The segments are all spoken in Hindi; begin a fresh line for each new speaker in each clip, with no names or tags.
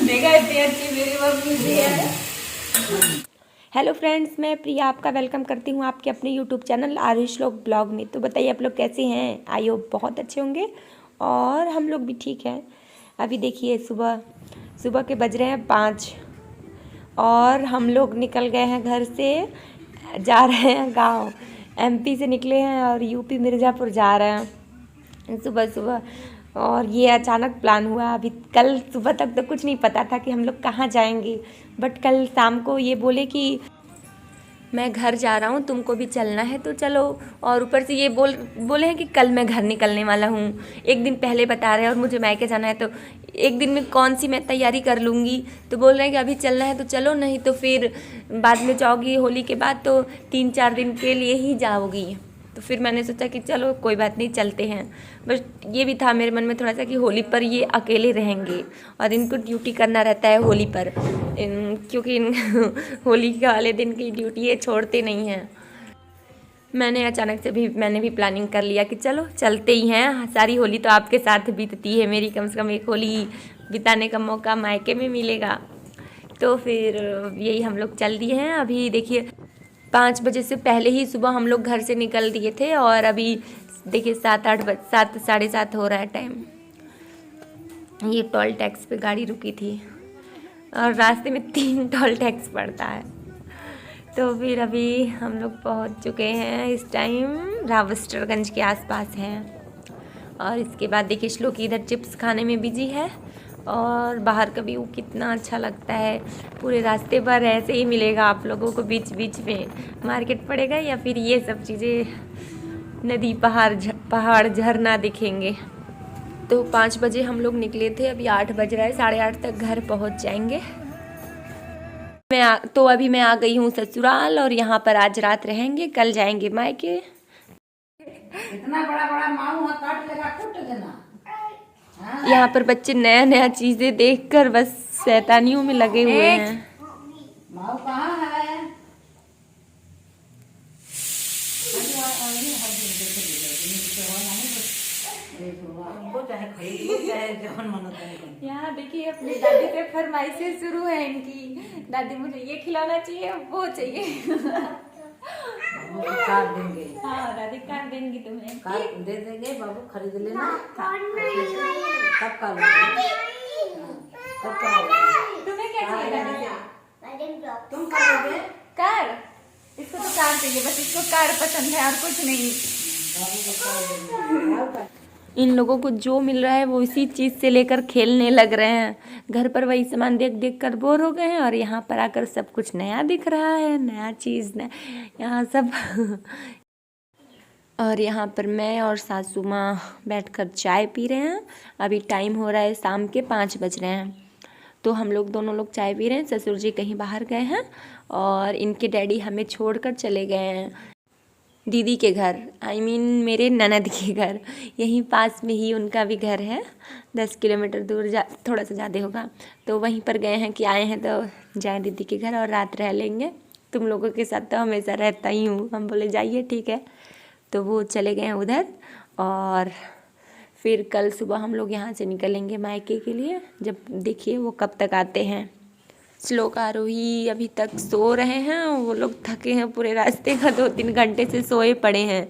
देखा इतनी अच्छी मेरी मम्मी भी है। हेलो फ्रेंड्स, मैं प्रिया आपका वेलकम करती हूँ आपके अपने यूट्यूब चैनल आरुष लोग ब्लॉग में। तो बताइए आप लोग कैसे हैं? आई होप बहुत अच्छे होंगे और हम लोग भी ठीक हैं। अभी देखिए सुबह के बज रहे हैं 5 और हम लोग निकल गए हैं घर से, जा रहे हैं गांव। एमपी से निकले हैं और यूपी मिर्ज़ापुर जा रहे हैं सुबह सुबह। और ये अचानक प्लान हुआ। अभी कल सुबह तक तो कुछ नहीं पता था कि हम लोग कहाँ जाएंगे, बट कल शाम को ये बोले कि मैं घर जा रहा हूँ, तुमको भी चलना है तो चलो। और ऊपर से ये बोले हैं कि कल मैं घर निकलने वाला हूँ। एक दिन पहले बता रहे हैं और मुझे मायके जाना है, तो एक दिन में कौन सी मैं तैयारी कर लूँगी। तो बोल रहे हैं कि अभी चलना है तो चलो, नहीं तो फिर बाद में जाओगी होली के बाद, तो 3-4 दिन के लिए ही जाओगी। तो फिर मैंने सोचा कि चलो कोई बात नहीं, चलते हैं। बस ये भी था मेरे मन में थोड़ा सा कि होली पर ये अकेले रहेंगे और इनको ड्यूटी करना रहता है होली पर, क्योंकि होली के वाले दिन की ड्यूटी ये छोड़ते नहीं हैं। मैंने अचानक से मैंने भी प्लानिंग कर लिया कि चलो चलते ही हैं। सारी होली तो आपके साथ बीतती है मेरी, कम से कम एक होली बिताने का मौका मायके में मिलेगा। तो फिर यही हम लोग चल दिए हैं। अभी देखिए 5 बजे से पहले ही सुबह हम लोग घर से निकल दिए थे और अभी देखिए 7 साढ़े 7 हो रहा है टाइम। ये टोल टैक्स पे गाड़ी रुकी थी और रास्ते में 3 टोल टैक्स पड़ता है। तो फिर अभी हम लोग पहुंच चुके हैं। इस टाइम रावस्टरगंज के आसपास हैं। और इसके बाद देखिए श्लोकी इधर चिप्स खाने में बिजी है और बाहर का व्यू कितना अच्छा लगता है। पूरे रास्ते पर ऐसे ही मिलेगा आप लोगों को, बीच बीच में मार्केट पड़ेगा या फिर ये सब चीज़ें, नदी पहाड़ झरना दिखेंगे। तो 5 बजे हम लोग निकले थे, अभी 8 बज रहा है, 8:30 तक घर पहुंच जाएंगे। अभी मैं आ गई हूँ ससुराल और यहाँ पर आज रात रहेंगे, कल जाएंगे मायके।
इतना बड़ा बड़ा माऊ काट लेगा, कूट देना।
यहाँ पर बच्चे नया नया चीजें देखकर बस शैतानियों में लगे हुए हैं।
माऊ कहाँ है?
यहाँ देखिए अपनी दादी से फरमाइशें शुरू है इनकी। दादी मुझे ये खिलाना चाहिए, वो चाहिए।
काट देंगे।
हाँ दादी काट देंगी तुम्हें।
काट दे देंगे, बाबू खरीद लेना। कब कर लोगे?
तुम्हें क्या चाहिए दादी से?
तुम करोगे?
कार? इसको तो कार चाहिए, बस इसको कार पसंद है और कुछ नहीं। इन लोगों को जो मिल रहा है वो इसी चीज़ से लेकर खेलने लग रहे हैं। घर पर वही सामान देख देख कर बोर हो गए हैं और यहाँ पर आकर सब कुछ नया दिख रहा है, नया चीज़ यहाँ सब। और यहाँ पर मैं और सासू माँ बैठकर चाय पी रहे हैं। अभी टाइम हो रहा है शाम के 5 बज रहे हैं। तो हम लोग दोनों लोग चाय पी रहे हैं। ससुर जी कहीं बाहर गए हैं और इनके डैडी हमें छोड़कर चले गए हैं दीदी के घर, मेरे ननद के घर। यहीं पास में ही उनका भी घर है, 10 किलोमीटर दूर, थोड़ा सा ज़्यादा होगा। तो वहीं पर गए हैं कि आए हैं तो जाएं दीदी के घर और रात रह लेंगे। तुम लोगों के साथ तो हमेशा रहता ही हूँ। हम बोले जाइए ठीक है। तो वो चले गए हैं उधर और फिर कल सुबह हम लोग यहाँ से निकलेंगे मायके के लिए। जब देखिए वो कब तक आते हैं। श्लोक आरोही अभी तक सो रहे हैं, वो लोग थके हैं पूरे रास्ते का, 2-3 घंटे से सोए पड़े हैं।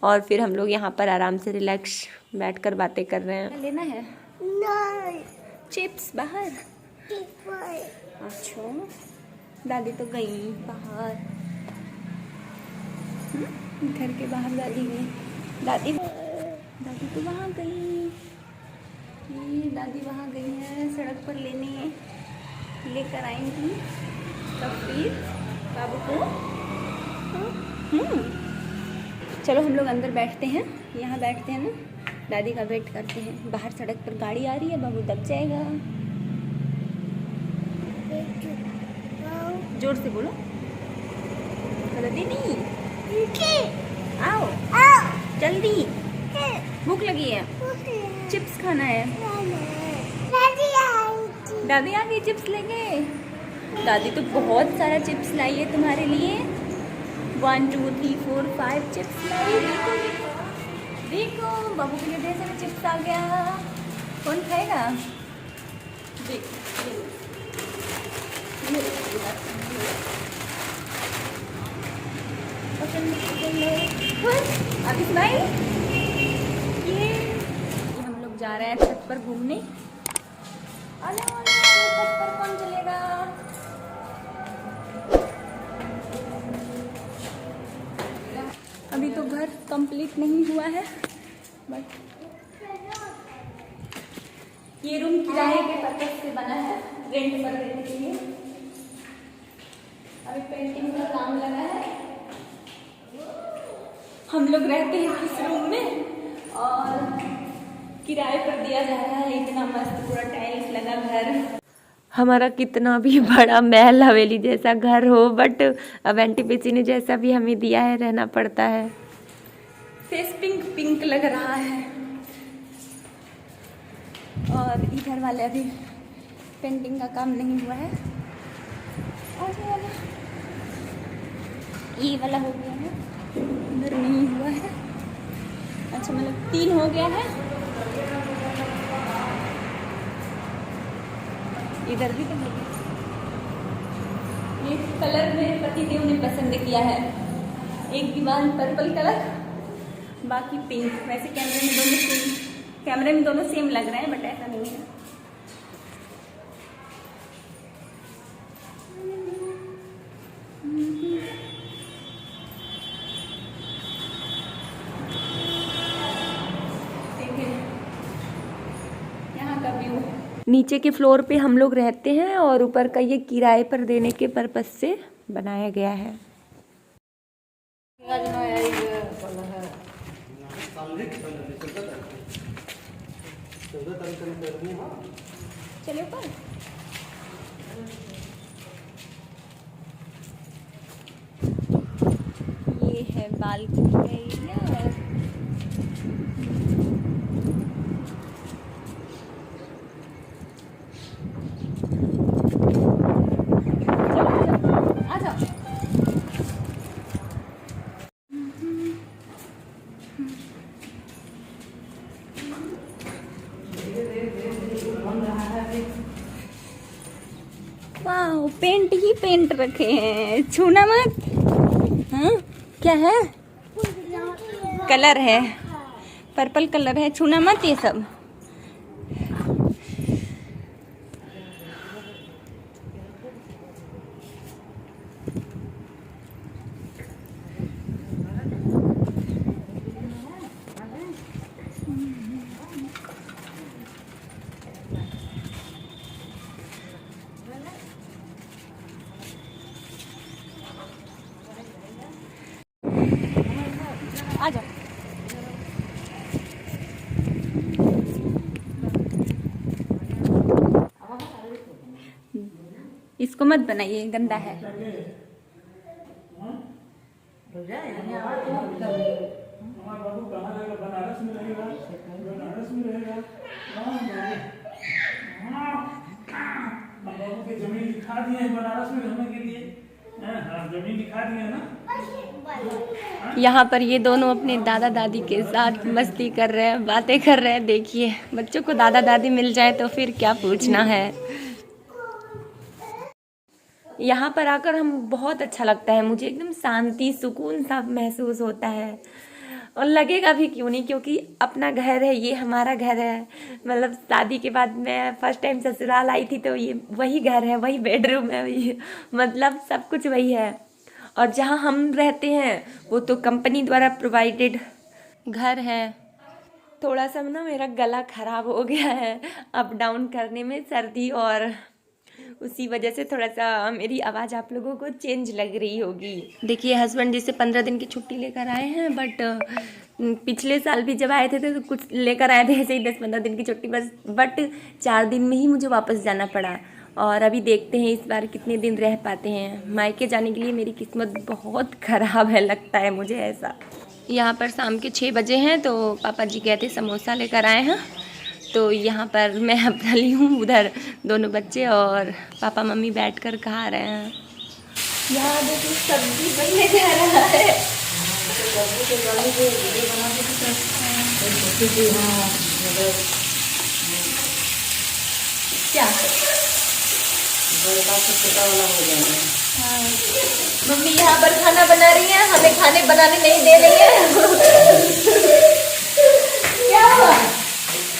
और फिर हम लोग यहाँ पर आराम से रिलैक्स बैठकर बातें कर रहे हैं। लेना है चिप्स बाहर? अच्छा दादी तो गई बाहर, घर के बाहर दादी गई। दादी तो वहाँ गई, दादी वहाँ गई है सड़क पर लेने, लेकर आएंगी तब फिर बाबू को। चलो हम लोग अंदर बैठते हैं, यहाँ बैठते हैं ना, दादी का वेट करते हैं। बाहर सड़क पर गाड़ी आ रही है, बाबू दब जाएगा। जोर से बोलो। दादी नहीं, आओ जल्दी, भूख लगी है, चिप्स खाना है। दादी आ गई, चिप्स लेंगे। दादी तो बहुत सारा चिप्स लाई है तुम्हारे लिए। 1 2 3 4 5 चिप्स लाई। देखो बाबू के लिए ढेर सारा चिप्स आ गया। कौन खाएगा? देख अभी स्माइल। ये हम लोग जा रहे हैं छत पर घूमने। अरे छत पर कौन चलेगा? अभी तो घर कंप्लीट नहीं हुआ है, बट ये रूम किराए के पर्पज से बना है, रेंट पर देने के लिए। अभी पेंटिंग का काम लगा है। हम लोग रहते हैं इस रूम में और किराए पर दिया जा रहा है। इतना मस्त पूरा टाइल्स लगा घर। हमारा कितना भी बड़ा महल हवेली जैसा घर हो, बट अब आंटी पिची ने जैसा भी हमें दिया है रहना पड़ता है। फेस पिंक पिंक लग रहा है। और इधर वाले अभी पेंटिंग का काम नहीं हुआ है। और ये वाला हो गया है, इधर नहीं हुआ है। अच्छा, मतलब 3 हो गया है। इधर भी तो हो गया। ये कलर मेरे पतिदेव ने पसंद किया है। एक दीवार पर्पल कलर, बाकी पिंक। वैसे कैमरे में दोनों सेम लग रहे हैं, बट ऐसा नहीं है। यहाँ का व्यू। नीचे के फ्लोर पे हम लोग रहते हैं और ऊपर का ये किराए पर देने के पर्पज से बनाया गया है। चलिए ऊपर। ये है बालकनी का एरिया। आ जाओ। वाह, पेंट ही पेंट रखे हैं, छूना मत। हाँ, क्या है? कलर है, पर्पल कलर है, छूना मत ये सब। आ जाओ। इसको मत बनाइए, गंदा है।
जमीन दिखा दिए बनारस में रहने के लिए। जमीन दिखा दिए ना।
यहाँ पर ये दोनों अपने दादा दादी के साथ मस्ती कर रहे हैं, बातें कर रहे हैं। देखिए, बच्चों को दादा दादी मिल जाए तो फिर क्या पूछना है। यहाँ पर आकर हम बहुत अच्छा लगता है, मुझे एकदम शांति सुकून सा महसूस होता है। और लगेगा भी क्यों नहीं, क्योंकि अपना घर है, ये हमारा घर है। मतलब शादी के बाद मैं फर्स्ट टाइम ससुराल आई थी तो ये वही घर है, वही बेडरूम है, वही मतलब सब कुछ वही है। और जहाँ हम रहते हैं वो तो कंपनी द्वारा प्रोवाइडेड घर है। थोड़ा सा ना मेरा गला ख़राब हो गया है अप डाउन करने में, सर्दी, और उसी वजह से थोड़ा सा मेरी आवाज़ आप लोगों को चेंज लग रही होगी। देखिए, हस्बैंड जैसे 15 दिन की छुट्टी लेकर आए हैं, बट पिछले साल भी जब आए थे तो कुछ लेकर आए थे ऐसे ही 10-15 दिन की छुट्टी बस, बट 4 दिन में ही मुझे वापस जाना पड़ा। और अभी देखते हैं इस बार कितने दिन रह पाते हैं। मायके जाने के लिए मेरी किस्मत बहुत ख़राब है, लगता है मुझे ऐसा। यहाँ पर शाम के 6 बजे हैं तो पापा जी कहते समोसा लेकर आए हैं, तो यहाँ पर मैं अपना ली हूँ। उधर दोनों बच्चे और पापा मम्मी बैठकर खा रहे हैं। यहाँ देखिए सब्जी बनने जा रहा है। क्या
तो एक आध छोटा वाला हो जाएगा।
हाँ। मम्मी यहाँ पर खाना बना रही हैं, हमें खाने बनाने नहीं दे रही है। क्या हुआ?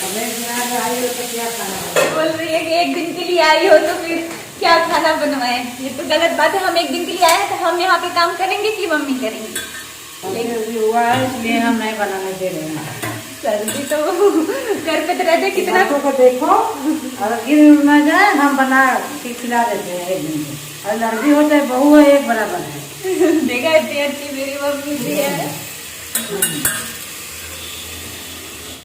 हमें यहाँ आई हो तो क्या खाना
बोल रही है कि एक दिन के लिए आई हो तो फिर क्या खाना बनवाए। ये तो गलत बात है। हम एक दिन के लिए आए हैं तो हम यहाँ पे काम करेंगे कि मम्मी करेंगी?
लेकिन हुआ है इसलिए हम नहीं बनाने दे रहे हैं।
सर्दी तो घर पे तो रहते कितना
को देखो, अगर गिर न जाए हम बना के खिला देते हैं एक दिन को। और लड़की हो चाहे बहू है एक बराबर है।
देखा इतनी अच्छी मेरी मम्मी भी है।